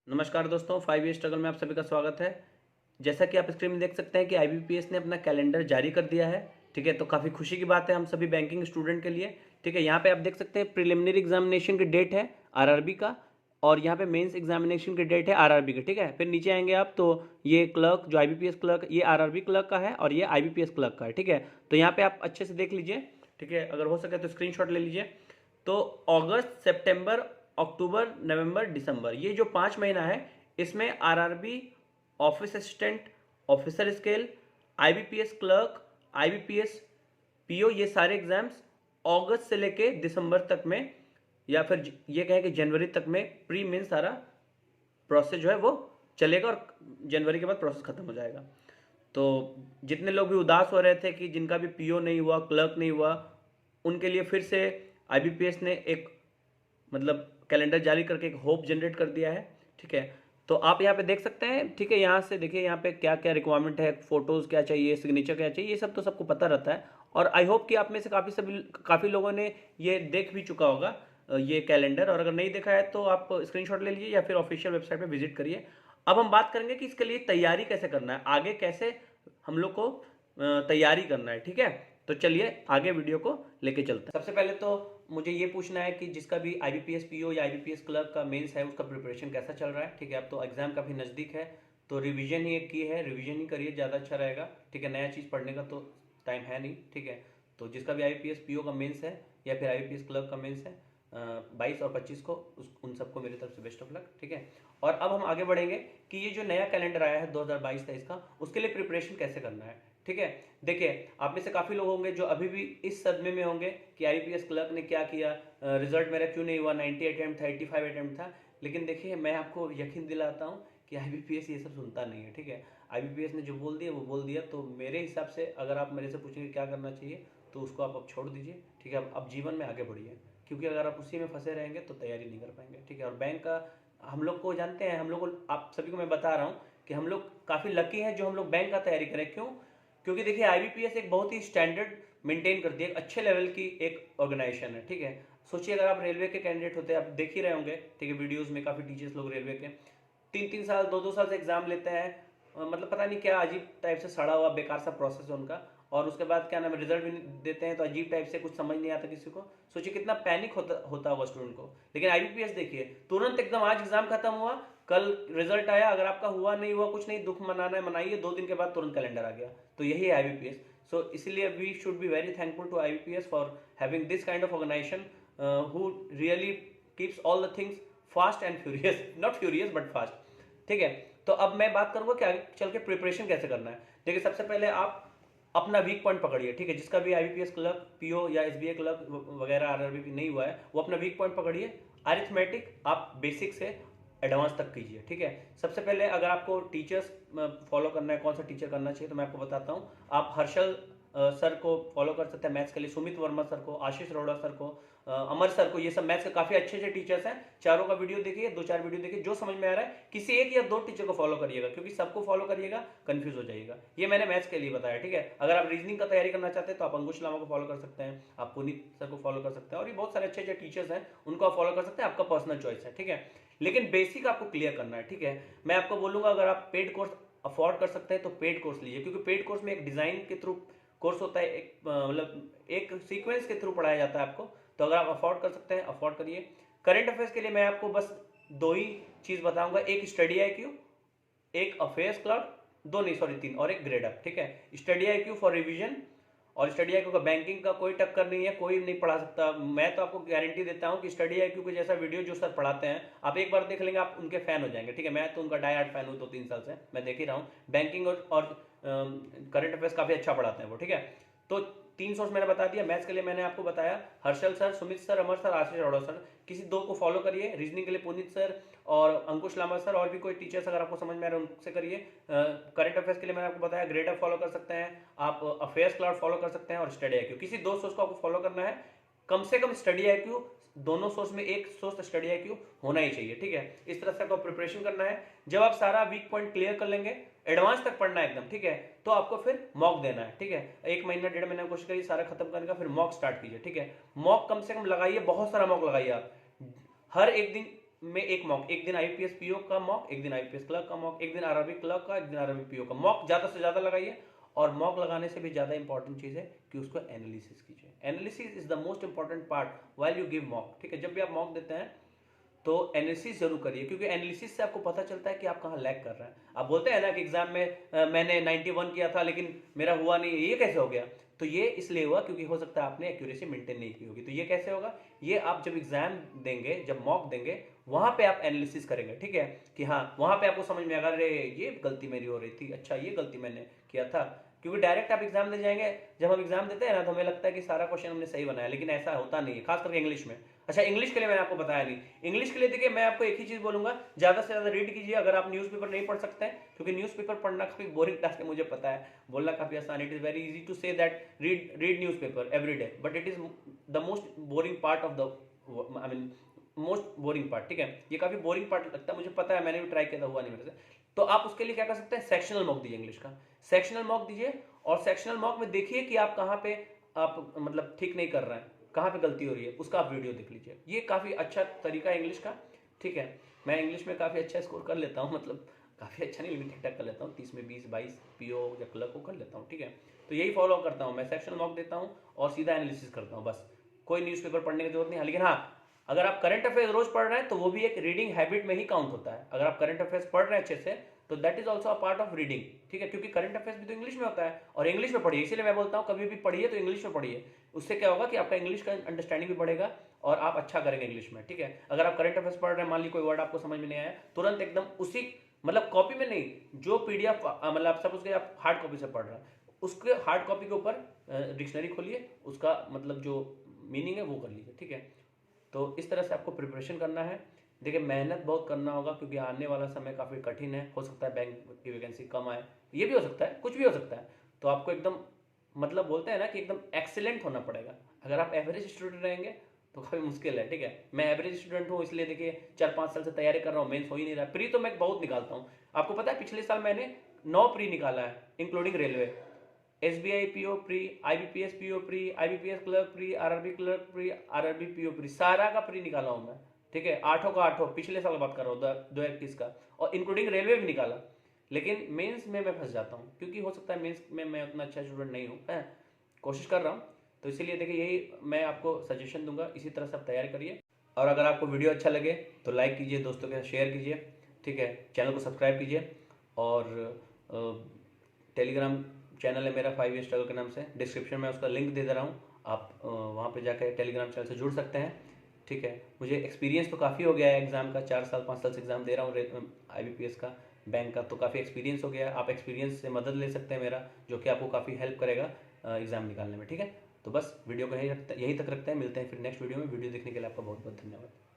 नमस्कार दोस्तों, 5 year struggle में आप सभी का स्वागत है। जैसा कि आप स्क्रीन में देख सकते हैं कि आईबीपीएस ने अपना कैलेंडर जारी कर दिया है। ठीक है, तो काफ़ी खुशी की बात है हम सभी बैंकिंग स्टूडेंट के लिए। ठीक है, यहाँ पे आप देख सकते हैं प्रिलिमिनरी एग्जामिनेशन की डेट है आरआरबी का, और यहाँ पे मेंस एग्जामिनेशन की डेट है आरआरबी की। ठीक है, फिर नीचे आएंगे आप तो ये क्लर्क जो आईबीपीएस क्लर्क, ये आरआरबी क्लर्क का है और ये आईबीपीएस क्लर्क का है। ठीक है, तो यहाँ पे आप अच्छे से देख लीजिए। ठीक है, अगर हो सके तो स्क्रीनशॉट ले लीजिए। तो अगस्त, सितंबर, अक्टूबर, नवंबर, दिसंबर, ये जो 5 महीना है, इसमें RRB office assistant, officer scale, IBPS clerk, IBPS PO, ये सारे एग्जाम्स अगस्त से लेके दिसंबर तक में, या फिर ये कहें कि जनवरी तक में प्री मेन सारा प्रोसेस जो है वो चलेगा, और जनवरी के बाद प्रोसेस खत्म हो जाएगा। तो जितने लोग भी उदास हो रहे थे कि जिनका भी पीओ नहीं हुआ, क्लर्क नहीं हुआ, उनके लिए फिर से आईबीपीएस ने एक मतलब कैलेंडर जारी करके एक होप जनरेट कर दिया है। ठीक है, तो आप यहाँ पे देख सकते हैं। ठीक है, यहाँ से देखिए यहाँ पे क्या क्या रिक्वायरमेंट है, फोटोज़ क्या चाहिए, सिग्नेचर क्या चाहिए, ये सब तो सबको पता रहता है। और आई होप कि आप में से काफ़ी लोगों ने ये देख भी चुका होगा ये कैलेंडर, और अगर नहीं देखा है तो आप स्क्रीनशॉट ले लीजिए या फिर ऑफिशियल वेबसाइट पे विजिट करिए। अब हम बात करेंगे कि इसके लिए तैयारी कैसे करना है, आगे कैसे हम लोग को तैयारी करना है। ठीक है, तो चलिए आगे वीडियो को लेके चलते हैं। सबसे पहले तो मुझे ये पूछना है कि जिसका भी आईबीपीएस पीओ या आईबीपीएस क्लर्क का मेंस है, उसका प्रिपरेशन कैसा चल रहा है। ठीक है, अब तो एग्जाम काफ़ी नज़दीक है, तो रिवीजन ही एक की है, रिवीजन ही करिए, ज़्यादा अच्छा रहेगा। ठीक है, नया चीज़ पढ़ने का तो टाइम है नहीं। ठीक है, तो जिसका भी आईबीपीएस पीओ का मेंस है या फिर आईबीपीएस क्लर्क का मेंस है 22 और 25 को, उन सबको मेरी तरफ से बेस्ट ऑफ लक। ठीक है, और अब हम आगे बढ़ेंगे कि ये जो नया कैलेंडर आया है 2022-23 का, उसके लिए प्रिपरेशन कैसे करना है। ठीक है, देखिए आप में से काफ़ी लोग होंगे जो अभी भी इस सदमे में होंगे कि आईबीपीएस क्लर्क ने क्या किया, रिजल्ट मेरा क्यों नहीं हुआ, 90 अटेम्प्ट था, 85 अटेम्प्ट था। लेकिन देखिए मैं आपको यकीन दिलाता हूँ कि आईबीपीएस ये सब सुनता नहीं है। ठीक है, आईबीपीएस ने जो बोल दिया वो बोल दिया। तो मेरे हिसाब से अगर आप मेरे से पूछेंगे क्या करना चाहिए, तो उसको आप अब छोड़ दीजिए। ठीक है, अब जीवन में आगे बढ़िए, क्योंकि अगर आप उसी में फंसे रहेंगे तो तैयारी नहीं कर पाएंगे। ठीक है, और बैंक का हम लोग को जानते हैं, हम लोग को, आप सभी को मैं बता रहा हूँ कि हम लोग काफ़ी लकी हैं जो हम लोग बैंक का तैयारी करें। क्यों? क्योंकि देखिए आईबीपीएस एक बहुत ही स्टैंडर्ड मेंटेन करती है, एक अच्छे लेवल की एक ऑर्गेनाइजेशन है। ठीक है, सोचिए अगर आप रेलवे के कैंडिडेट होते हैं, आप देख ही रहे होंगे। ठीक है, वीडियोस में काफ़ी टीचर्स लोग रेलवे के 3-3 साल, 2-2 साल से एग्जाम लेते हैं। मतलब पता नहीं क्या अजीब टाइप से सड़ा हुआ बेकार सा प्रोसेस है उनका, और उसके बाद क्या नाम है, रिजल्ट भी देते हैं तो अजीब टाइप से, कुछ समझ नहीं आता किसी को। सोचिए कितना पैनिक होता होगा स्टूडेंट को। लेकिन आईबीपीएस देखिए तुरंत एकदम, आज एग्जाम खत्म हुआ, कल रिजल्ट आया, अगर आपका हुआ नहीं हुआ कुछ नहीं, दुख मनाना है मनाइए, 2 दिन के बाद तुरंत कैलेंडर आ गया। तो यही है आईबीपीएस। सो इसलिए we should be very thankful to IBPS for having this kind of organisation who really keeps all the things fast and furious, not furious but fast. ठीक है, तो अब मैं बात करूंगा कि आगे चल के प्रिपरेशन कैसे करना है। देखिए सबसे पहले आप अपना वीक पॉइंट पकड़िए। ठीक है, जिसका भी आईबीपीएस क्लर्क, पीओ या एसबीआई क्लर्क वगैरह आरआरबी नहीं हुआ है, वो अपना वीक पॉइंट पकड़िए। अरिथमेटिक आप बेसिक से एडवांस तक कीजिए। ठीक है, सबसे पहले अगर आपको टीचर्स फॉलो करना है, कौन सा टीचर करना चाहिए, तो मैं आपको बताता हूँ। आप हर्षल सर को फॉलो कर सकते हैं मैथ्स के लिए, सुमित वर्मा सर को, आशीष अरोड़ा सर को, अमर सर को, ये सब मैथ्स के काफी अच्छे अच्छे टीचर्स हैं। चारों का वीडियो देखिए, 2-4 वीडियो देखिए, जो समझ में आ रहा है किसी एक या 2 टीचर को फॉलो करिएगा, क्योंकि सबको फॉलो करिएगा कंफ्यूज हो जाएगा। ये मैंने मैथ्स के लिए बताया। ठीक है, अगर आप रीजनिंग का तैयारी करना चाहते हैं तो आप अंकुश लामा को फॉलो कर सकते हैं, आप पुनीत सर को फॉलो कर सकते हैं, और ये बहुत सारे अच्छे अच्छे टीचर्स हैं, उनको आप फॉलो कर सकते हैं, आपका पर्सनल चॉइस है। ठीक है, लेकिन बेसिक आपको क्लियर करना है। ठीक है, मैं आपको बोलूंगा अगर आप पेड कोर्स अफोर्ड कर सकते हैं तो पेड कोर्स लीजिए, क्योंकि पेड कोर्स में एक डिजाइन के थ्रू कोर्स होता है, एक मतलब एक सीक्वेंस के थ्रू पढ़ाया जाता है आपको। तो अगर आप अफोर्ड कर सकते हैं अफोर्ड करिए। करंट अफेयर्स के लिए मैं आपको बस 2 ही चीज बताऊंगा, एक स्टडी आईक्यू, एक अफेयर्स क्लब, 2 नहीं सॉरी 3, और एक ग्रेड अप। ठीक है, स्टडी आईक्यू फॉर रिवीजन, और स्टडी आईक्यू का बैंकिंग का कोई टक्कर नहीं है, कोई नहीं पढ़ा सकता। मैं तो आपको गारंटी देता हूं कि स्टडी आईक्यू के जैसा वीडियो जो सर पढ़ाते हैं, आप एक बार देख लेंगे आप उनके फैन हो जाएंगे। ठीक है, मैं तो उनका डाई हार्ड फैन हूं, 2-3 साल से मैं देख ही रहा हूं। बैंकिंग और करंट अफेयर्स काफी अच्छा पढ़ाते हैं वो। ठीक है, तो 3 सोर्स मैंने बता दिया। मैथ्स के लिए मैंने आपको बताया हर्षल सर, सुमित सर, अमर सर, आशीष अरोड़ा सर, किसी 2 को फॉलो करिए। रीजनिंग के लिए पुनीत सर और अंकुश लामा सर, और भी कोई टीचर्स अगर आपको समझ में आ रहे हैं उनसे करिए। करंट अफेयर्स के लिए मैंने आपको बताया ग्रेड अप फॉलो कर सकते हैं आप, अफेयर्स क्लाउड फॉलो कर सकते हैं, और स्टडी आईक्यू, किसी 2 सोर्स को आपको फॉलो करना है। कम से कम स्टडी आईक्यू, दोनों सोर्स में एक सोर्स स्टडी आईक्यू होना ही चाहिए। ठीक है, इस तरह से आपको प्रिपरेशन करना है। जब आप सारा वीक पॉइंट क्लियर कर लेंगे, एडवांस तक पढ़ना है एकदम। ठीक है, तो आपको फिर मॉक देना है। ठीक है, 1 महीना 1.5 महीना कोशिश करिए सारा खत्म करने का, फिर मॉक स्टार्ट कीजिए। ठीक है, मॉक कम से कम लगाइए, बहुत सारा मॉक लगाइए आप, हर एक दिन में एक मॉक, एक दिन आईपीएस पीओ का मॉक, एक दिन आईपीएस क्लर्क का मॉक, एक दिन आरआरबी क्लर्क का, एक दिन आरआरबी पीओ का मॉक ज्यादा से ज्यादा लगाइए। और मॉक लगाने से भी ज्यादा इंपॉर्टेंट चीज है कि उसको एनालिसिस कीजिए। Analysis is the most important part while you give mock, ठीक है। जब भी आप मॉक देते हैं तो एनालिसिस जरूर करिए, क्योंकि एनालिसिस से आपको पता चलता है कि आप कहाँ लैग कर रहे हैं। आप बोलते हैं ना कि एग्जाम में मैंने 91 किया था लेकिन मेरा हुआ नहीं, ये कैसे हो गया? तो ये इसलिए हुआ क्योंकि हो सकता है आपने एक्यूरेसी मेंटेन नहीं की होगी। तो ये कैसे होगा? ये आप जब एग्जाम देंगे, जब मॉक देंगे, वहां पे आप एनालिसिस करेंगे, ठीक है, कि हाँ वहां पे आपको समझ में आएगा अरे ये गलती मेरी हो रही थी, अच्छा ये गलती मैंने किया था। क्योंकि डायरेक्ट आप एग्जाम दे जाएंगे, जब हम एग्जाम देते हैं ना तो हमें लगता है कि सारा क्वेश्चन हमने सही बनाया, लेकिन ऐसा होता नहीं है, खास करके इंग्लिश में। अच्छा, इंग्लिश के लिए मैंने आपको बताया नहीं। इंग्लिश के लिए देखिए, मैं आपको एक ही चीज बोलूंगा, ज्यादा से ज्यादा रीड कीजिए। अगर आप न्यूज़पेपर नहीं पढ़ सकते हैं, क्योंकि न्यूज़पेपर पढ़ना काफी बोरिंग टास्क है, मुझे पता है, बोलना काफी आसान। It is very easy to say that read newspaper every day, but it is the most boring part of the, I mean most boring part, ठीक है। ये काफी बोरिंग पार्ट लगता है, मुझे पता है, मैंने भी ट्राई किया था, हुआ नहीं मेरे से। तो आप उसके लिए क्या कर सकते हैं? सेक्शनल मॉक दीजिए इंग्लिश का, सेक्शनल मॉक दीजिए। और सेक्शनल मॉक में देखिए कि आप कहाँ पे आप मतलब ठीक नहीं कर रहे हैं, कहाँ पे गलती हो रही है, उसका आप वीडियो देख लीजिए। ये काफ़ी अच्छा तरीका है इंग्लिश का, ठीक है। मैं इंग्लिश में काफ़ी अच्छा स्कोर कर लेता हूँ, मतलब काफ़ी अच्छा नहीं लेकिन ठीक ठाक कर लेता हूँ, 30 में 20, 22 पीओ या क्लर्क को कर लेता हूँ, ठीक है। तो यही फॉलो करता हूँ मैं, सेक्शनल मॉक देता हूँ और सीधा एनालिसिस करता हूँ, बस। कोई न्यूज़पेपर पढ़ने की जरूरत नहीं है। लेकिन हाँ, अगर आप करंट अफेयर्स रोज पढ़ रहे हैं तो वो भी एक रीडिंग हैबिट में ही काउंट होता है। अगर आप करंट अफेयर्स पढ़ रहे हैं अच्छे से तो that is also a part of reading, ठीक है, क्योंकि करंट अफेयर्स भी तो इंग्लिश में होता है, और इंग्लिश में पढ़िए। इसीलिए मैं बोलता हूँ कभी भी पढ़िए तो इंग्लिश में पढ़िए। उससे क्या होगा कि आपका इंग्लिश का अंडरस्टैंडिंग भी बढ़ेगा और आप अच्छा करेंगे इंग्लिश में, ठीक है। अगर आप करंट अफेयर्स पढ़ रहे हैं, मान लीजिए कोई वर्ड आपको समझ में नहीं आया, तुरंत एकदम उसी, मतलब कॉपी में नहीं, जो पीडीएफ, मतलब सपोज के आप हार्ड कॉपी से पढ़ रहे हैं, उसके हार्ड कॉपी के ऊपर डिक्शनरी खोलिए, उसका मतलब जो मीनिंग है वो कर लीजिए, ठीक है। तो इस तरह से आपको प्रिपरेशन करना है। देखिए, मेहनत बहुत करना होगा, क्योंकि आने वाला समय काफ़ी कठिन है। हो सकता है बैंक की वैकेंसी कम आए, ये भी हो सकता है, कुछ भी हो सकता है। तो आपको एकदम, मतलब बोलते हैं ना कि एकदम एक्सीलेंट होना पड़ेगा। अगर आप एवरेज स्टूडेंट रहेंगे तो काफ़ी मुश्किल है, ठीक है। मैं एवरेज स्टूडेंट हूँ, इसलिए देखिए 4-5 साल से तैयारी कर रहा हूँ, मेंस हो ही नहीं रहा। प्री तो मैं बहुत निकालता हूँ, आपको पता है पिछले साल मैंने 9 प्री निकाला है, including railway, SBI PO pre, IBPS PO pre, IBPS clerk pre, RRB clerk pre, RRB PO pre, सारा का प्री निकाला हूं मैं, ठीक है। आठों का आठों, पिछले साल बात कर रहा हूँ 2021 का, और इंक्लूडिंग रेलवे भी निकाला। लेकिन मेंस में मैं फंस जाता हूँ, क्योंकि हो सकता है मेंस में मैं उतना अच्छा स्टूडेंट नहीं हूँ, कोशिश कर रहा हूँ। तो इसीलिए देखिए, यही मैं आपको सजेशन दूंगा, इसी तरह से आप तैयारी करिए। और अगर आपको वीडियो अच्छा लगे तो लाइक कीजिए, दोस्तों के साथ शेयर कीजिए, ठीक है। चैनल को सब्सक्राइब कीजिए। और टेलीग्राम चैनल है मेरा 5 स्ट्रगल के नाम से, डिस्क्रिप्शन में उसका लिंक दे रहा हूँ, आप वहाँ पे जाकर टेलीग्राम चैनल से जुड़ सकते हैं, ठीक है। मुझे एक्सपीरियंस तो काफ़ी हो गया है एग्जाम का, 4 साल 5 साल से एग्जाम दे रहा हूँ आईबीपीएस का, बैंक का, तो काफ़ी एक्सपीरियंस हो गया है। आप एक्सपीरियंस से मदद ले सकते हैं मेरा, जो कि आपको काफ़ी हेल्प करेगा एग्जाम निकालने में, ठीक है। तो बस वीडियो को यहीं तक रखते हैं, मिलते हैं फिर नेक्स्ट वीडियो में। वीडियो देखने के लिए आपका बहुत बहुत धन्यवाद।